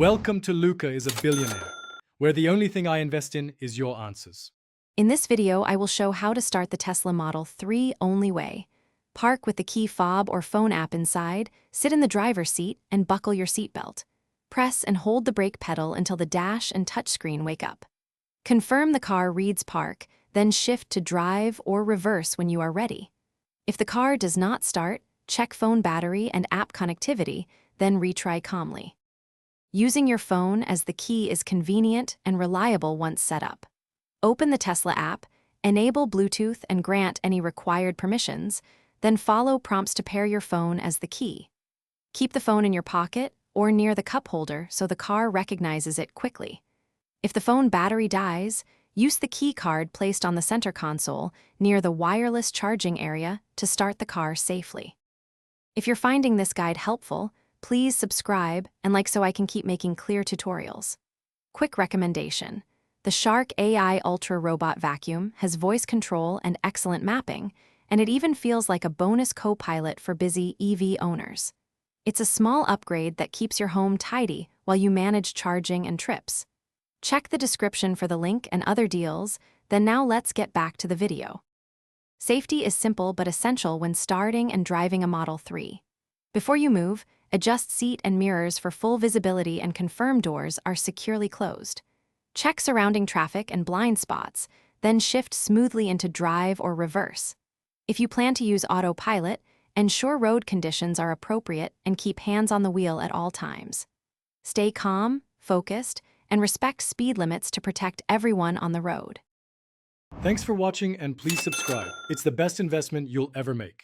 Welcome to Luca is a Billionaire, where the only thing I invest in is your answers. In this video, I will show how to start the Tesla Model 3 only way. Park with the key fob or phone app inside, sit in the driver's seat, and buckle your seatbelt. Press and hold the brake pedal until the dash and touchscreen wake up. Confirm the car reads park, then shift to drive or reverse when you are ready. If the car does not start, check phone battery and app connectivity, then retry calmly. Using your phone as the key is convenient and reliable once set up. Open the Tesla app, enable Bluetooth and grant any required permissions, then follow prompts to pair your phone as the key. Keep the phone in your pocket or near the cup holder so the car recognizes it quickly. If the phone battery dies, use the key card placed on the center console near the wireless charging area to start the car safely. If you're finding this guide helpful, please subscribe and like so I can keep making clear tutorials. Quick recommendation. The Shark AI Ultra Robot Vacuum has voice control and excellent mapping, and it even feels like a bonus co-pilot for busy EV owners. It's a small upgrade that keeps your home tidy while you manage charging and trips. Check the description for the link and other deals, then now let's get back to the video. Safety is simple but essential when starting and driving a Model 3. Before you move, adjust seat and mirrors for full visibility and confirm doors are securely closed. Check surrounding traffic and blind spots, then shift smoothly into drive or reverse. If you plan to use autopilot, ensure road conditions are appropriate and keep hands on the wheel at all times. Stay calm, focused, and respect speed limits to protect everyone on the road. Thanks for watching and please subscribe. It's the best investment you'll ever make.